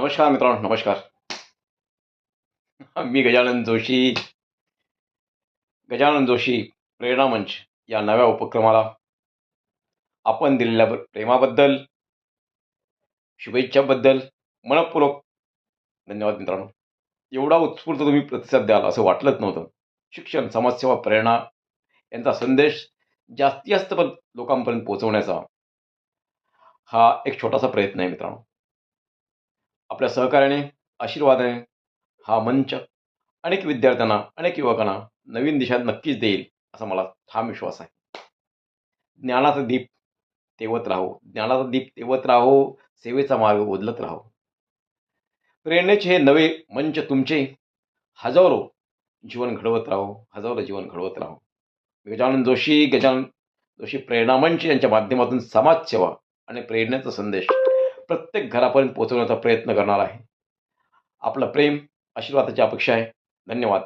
नमस्कार मित्रांनो, नमस्कार. मी गजानन जोशी प्रेरणा मंच या नव्या उपक्रमाला आपण दिलेल्या प्रेमाबद्दल, शुभेच्छाबद्दल मनःपूर्वक धन्यवाद मित्रांनो. एवढा उत्स्फूर्त तुम्ही प्रतिसाद द्याल असं वाटलंच नव्हतं. शिक्षण, समाजसेवा, प्रेरणा यांचा संदेश जास्तीत जास्त लोकांपर्यंत पोहोचवण्याचा हा एक छोटासा प्रयत्न आहे मित्रांनो. आपल्या सहकार्याने, आशीर्वादाने हा मंच अनेक विद्यार्थ्यांना, अनेक युवकांना नवीन दिशा नक्कीच देईल असा मला ठाम विश्वास आहे. ज्ञानाचा दीप तेवत राहो, ज्ञानाचा दीप तेवत राहो, सेवेचा मार्ग बदलत राहो. प्रेरणेचे हे नवे मंच तुमचे हजारो जीवन घडवत राहो, हजारो जीवन घडवत राहो. गजानन जोशी प्रेरणा मंच यांच्या माध्यमातून समाजसेवा आणि प्रेरणेचा संदेश प्रत्येक घरापर्यंत पोहोचवण्याचा प्रयत्न करणार आहे. आपलं प्रेम, आशीर्वादाची अपेक्षा आहे. धन्यवाद.